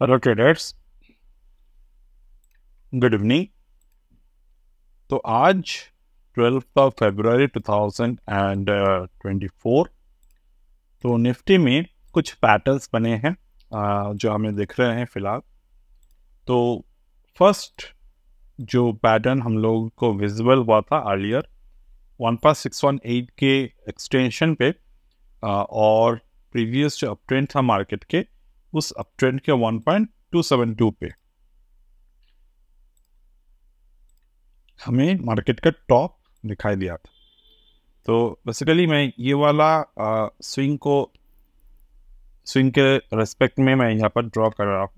Hello traders, good evening. तो आज 12 फरवरी 2024, तो निफ्टी में कुछ पैटर्न्स बने हैं जो हमें दिख रहे हैं फिलहाल। तो फर्स्ट जो पैटर्न हम लोग को विजिबल हुआ था अर्लियर 1.618 के एक्सटेंशन पे, और प्रीवियस जो अपट्रेंड था मार्केट के, उस अपट्रेंड के 1.272 पे हमें मार्केट का टॉप दिखाई दिया था। तो बेसिकली मैं ये वाला स्विंग के रेस्पेक्ट में मैं यहाँ पर ड्रॉ कर रहा हूँ।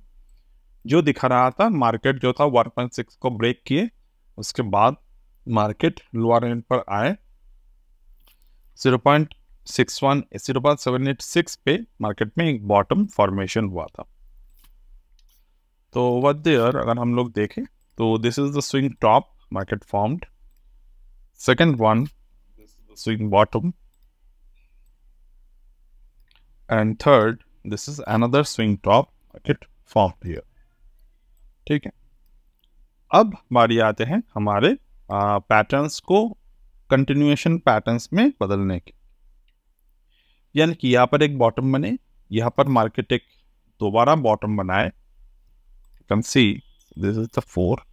जो दिखा रहा था मार्केट जो था 1.6 को ब्रेक किए, उसके बाद मार्केट लोअर एंड पर आए 0.786 पे मार्केट में एक बॉटम फॉर्मेशन हुआ था। तो ओवर देयर अगर हम लोग देखें तो this is the swing top market formed. Second one, this is the swing bottom, and third, this is another swing top market formed here. ठीक है, अब बारी आते हैं हमारे पैटर्न्स को कंटिन्यूएशन पैटर्न्स में बदलने की। यानी कि यहाँ पर एक बॉटम बने, यहाँ पर मार्केट एक दोबारा बॉटम बनाए। You can see this is the 4.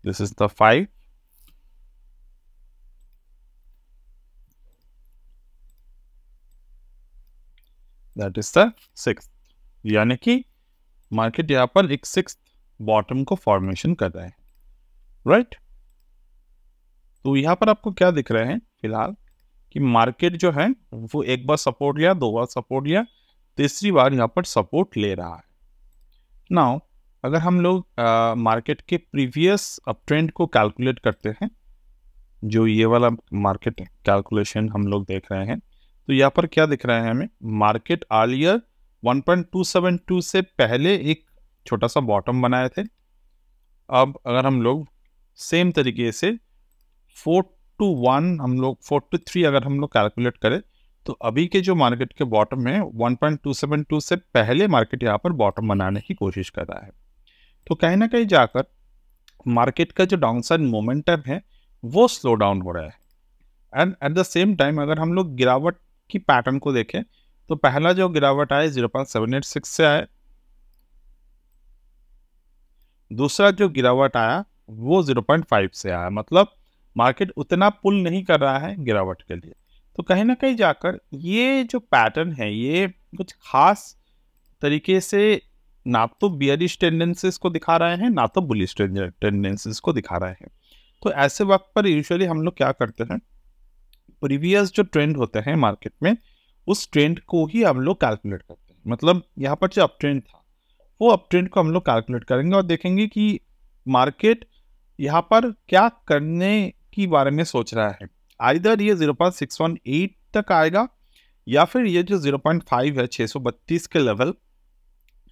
This is the 5. That is the 6th. यानी कि मार्केट यहाँ पर एक 6th बॉटम को फॉर्मेशन कर रहा है, राइट। तो यहाँ पर आपको क्या दिख रहे हैं फिलहाल कि मार्केट जो है वो एक बार सपोर्ट लिया, दो बार सपोर्ट लिया, तीसरी बार यहाँ पर सपोर्ट ले रहा है। नाउ अगर हम लोग मार्केट के प्रीवियस अपट्रेंड को कैलकुलेट करते हैं, जो ये वाला मार्केट कैलकुलेशन हम लोग देख रहे हैं, तो यहाँ पर क्या दिख रहा है हमें, मार्केट अर्लियर 1.272 से पहले एक छोटा सा बॉटम बनाए थे। अब अगर हम लोग सेम तरीके से 4 to 1 हम लोग 4 to 3 अगर हम लोग कैलकुलेट करें, तो अभी के जो मार्केट के बॉटम है 1.272 से पहले मार्केट यहाँ पर बॉटम बनाने की कोशिश कर रहा है। तो कहीं ना कहीं जाकर मार्केट का जो डाउनसाइड मोमेंटम है वो स्लो डाउन हो रहा है। And at the same time अगर हम लोग गिरावट की पैटर्न को देखें, तो पहला जो गिरावट आया 0.786 से आया, दूसरा जो गिरावट आया वो 0.5 से आया। मतलब मार्केट उतना पुल नहीं कर रहा है गिरावट के लिए। तो कहीं ना कहीं जाकर ये जो पैटर्न है ये कुछ खास तरीके से ना तो बियरिश टेंडेंसीज को दिखा रहे हैं, ना तो बुलिश टेंडेंसीज को दिखा रहे हैं। तो ऐसे वक्त पर यूजुअली हम लोग क्या करते हैं, प्रीवियस जो ट्रेंड होते हैं मार्केट में, उस ट्रेंड को ही हम लोग कैलकुलेट करते हैं। मतलब यहाँ पर जो अप ट्रेंड था वो अप ट्रेंड को हम लोग कैलकुलेट करेंगे और देखेंगे कि मार्केट यहाँ पर क्या करने की बारे में सोच रहा है। आइदर ये 0.618 तक आएगा, या फिर ये जो 0.5 है 632 के लेवल,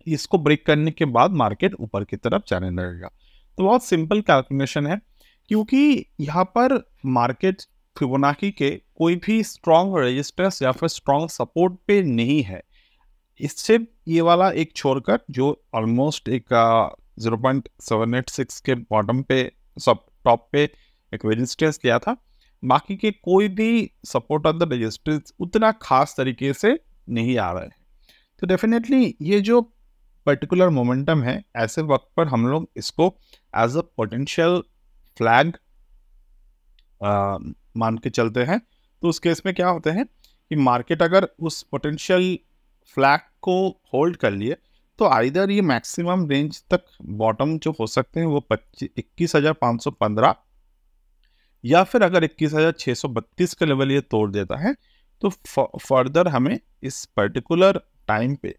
इसको ब्रेक करने के बाद मार्केट ऊपर की तरफ जाने लगेगा। तो बहुत सिंपल कैलकुलेशन है, क्योंकि यहाँ पर मार्केट फिबोनाची के कोई भी स्ट्रॉन्ग रेजिस्टेंस या फिर स्ट्रॉन्ग सपोर्ट पे नहीं है। इससे ये वाला एक छोड़कर जो ऑलमोस्ट एक 0.786 के बॉटम पे सब टॉप पे एक रेजिस्टेंस लिया था, बाकी के कोई भी सपोर्ट ऑफ द रेजिस्टेंस उतना खास तरीके से नहीं आ रहा है। तो डेफिनेटली ये जो पर्टिकुलर मोमेंटम है, ऐसे वक्त पर हम लोग इसको एज अ पोटेंशियल फ्लैग मान के चलते हैं। तो उस केस में क्या होते हैं कि मार्केट अगर उस पोटेंशियल फ्लैग को होल्ड कर लिए, तो आइदर ये मैक्सिमम रेंज तक बॉटम जो हो सकते हैं वो 21,515, या फिर अगर 21,632 का लेवल ये तोड़ देता है, तो फर्दर हमें इस पर्टिकुलर टाइम पे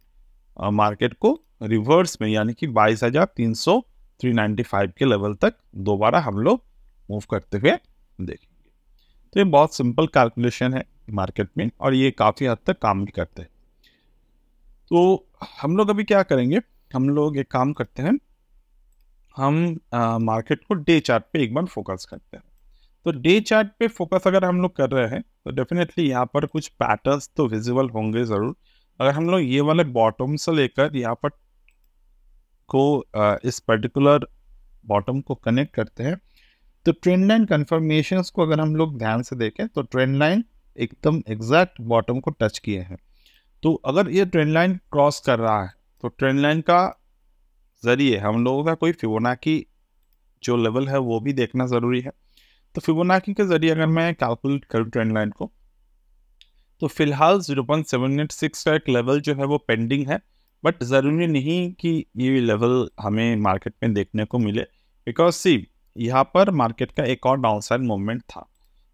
मार्केट को रिवर्स में यानी कि 22,395 के लेवल तक दोबारा हम लोग मूव करते हुए देखेंगे। तो ये बहुत सिंपल कैलकुलेशन है मार्केट में, और ये काफ़ी हद तक काम भी करते हैं। तो हम लोग अभी क्या करेंगे, हम लोग एक काम करते हैं, हम मार्केट को डे चार्ट पे एक बार फोकस करते हैं। तो डे चार्ट पे फोकस अगर हम लोग कर रहे हैं, तो डेफिनेटली यहाँ पर कुछ पैटर्न्स तो विजिबल होंगे ज़रूर। अगर हम लोग ये वाले बॉटम से लेकर यहाँ पर इस पर्टिकुलर बॉटम को कनेक्ट करते हैं, तो ट्रेंड लाइन कन्फर्मेशंस को अगर हम लोग ध्यान से देखें तो ट्रेंड लाइन एकदम एग्जैक्ट बॉटम को टच किए हैं। तो अगर ये ट्रेंड लाइन क्रॉस कर रहा है तो ट्रेंड लाइन का जरिए हम लोगों का कोई फिबोनाची जो लेवल है वो भी देखना ज़रूरी है। तो फिबोनाची के जरिए अगर मैं कैलकुलेट करूँ ट्रेंड लाइन को, तो फिलहाल 0.786 का एक लेवल जो है वो पेंडिंग है, बट ज़रूरी नहीं कि ये लेवल हमें मार्केट में देखने को मिले, बिकॉज सी यहाँ पर मार्केट का एक और डाउनसाइड मूवमेंट था।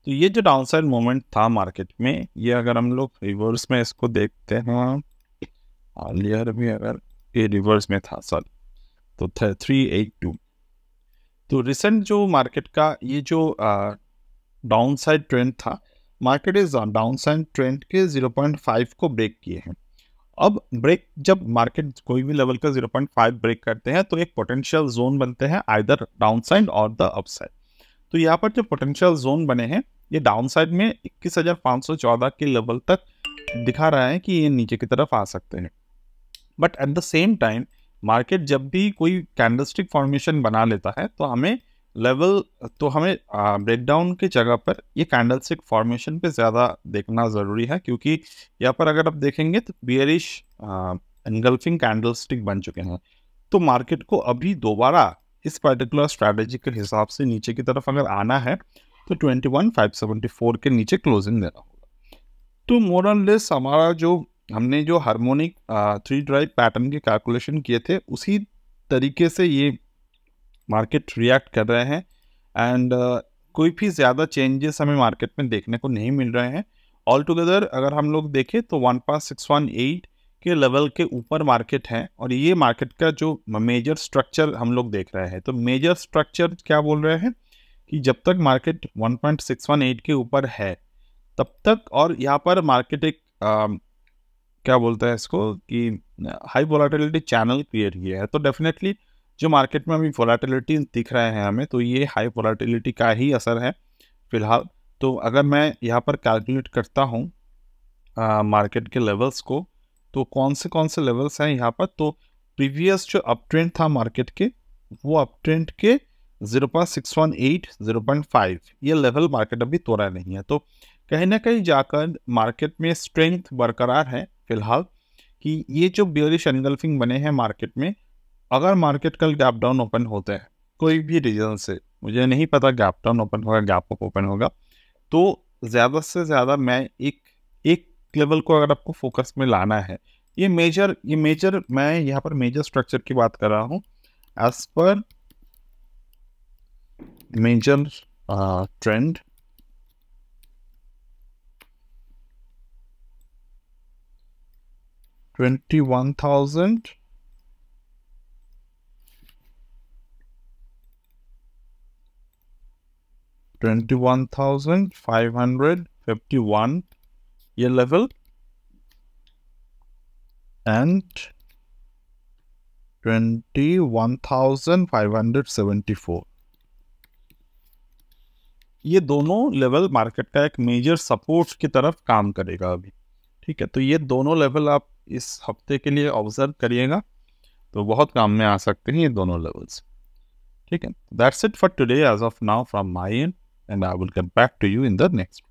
तो ये जो डाउनसाइड मूवमेंट था मार्केट में, ये अगर हम लोग रिवर्स में इसको देखते हैं, अर्लियर भी अगर ये रिवर्स में था सर, तो 382। तो रिसेंट जो मार्केट का ये जो डाउनसाइड ट्रेंड था, मार्केट इस डाउनसाइड ट्रेंड के 0.5 को ब्रेक किए हैं। अब ब्रेक जब मार्केट कोई भी लेवल का 0.5 ब्रेक करते हैं तो एक पोटेंशियल जोन बनते हैं आइदर डाउनसाइड और द अपसाइड। तो यहाँ पर जो पोटेंशियल जोन बने हैं ये डाउनसाइड में 21,514 के लेवल तक दिखा रहा है कि ये नीचे की तरफ आ सकते हैं। But at the same time market जब भी कोई कैंडलस्टिक फॉर्मेशन बना लेता है तो हमें ब्रेकडाउन की जगह पर ये कैंडलस्टिक फॉर्मेशन पे ज़्यादा देखना ज़रूरी है, क्योंकि यहाँ पर अगर आप देखेंगे तो बियरिश एनगल्फिंग कैंडलस्टिक बन चुके हैं। तो मार्केट को अभी दोबारा इस पर्टिकुलर स्ट्रैटेजी के हिसाब से नीचे की तरफ अगर आना है तो 21,574 के नीचे क्लोजिंग देना होगा। तो मोर और लेस हमारा हमने जो हार्मोनिक 3 ड्राइव पैटर्न के कैलकुलेशन किए थे उसी तरीके से ये मार्केट रिएक्ट कर रहे हैं, एंड कोई भी ज़्यादा चेंजेस हमें मार्केट में देखने को नहीं मिल रहे हैं। ऑल टुगेदर अगर हम लोग देखें तो 1.618 के लेवल के ऊपर मार्केट है, और ये मार्केट का जो मेजर स्ट्रक्चर हम लोग देख रहे हैं। तो मेजर स्ट्रक्चर क्या बोल रहे हैं कि जब तक मार्केट 1.618 के ऊपर है तब तक, और यहाँ पर मार्केट एक क्या बोलता है इसको कि हाई वोलेटिलिटी चैनल क्रिएट किया है। तो डेफिनेटली जो मार्केट में अभी वोलेटिलिटी दिख रहे हैं हमें, तो ये हाई वोलेटिलिटी का ही असर है फिलहाल। तो अगर मैं यहाँ पर कैलकुलेट करता हूँ मार्केट के लेवल्स को, तो कौन से लेवल्स हैं यहाँ पर, तो प्रीवियस जो अप ट्रेंड था मार्केट के, वो अप ट्रेंड के 0.618 0.5 ये लेवल मार्केट अभी तोड़ा नहीं है। तो कहीं ना कहीं जाकर मार्केट में स्ट्रेंथ बरकरार है फिलहाल, कि ये जो बियरिश एनगल्फिंग बने हैं मार्केट में, अगर मार्केट कल गैप डाउन ओपन होते हैं कोई भी रीजन से, मुझे नहीं पता गैप डाउन ओपन होगा गैप अप ओपन होगा, तो ज़्यादा से ज़्यादा मैं एक लेवल को अगर आपको फोकस में लाना है, ये मेजर मैं यहाँ पर मेजर स्ट्रक्चर की बात कर रहा हूँ एज पर मेजर ट्रेंड $21,551 ये लेवल एंड 21,574 ये दोनों लेवल मार्केट का एक मेजर सपोर्ट की तरफ काम करेगा अभी। ठीक है, तो ये दोनों लेवल आप इस हफ्ते के लिए ऑब्जर्व करिएगा, तो बहुत काम में आ सकते हैं ये दोनों लेवल्स। ठीक है, that's it for today as of now from my end I will get back to you in the next.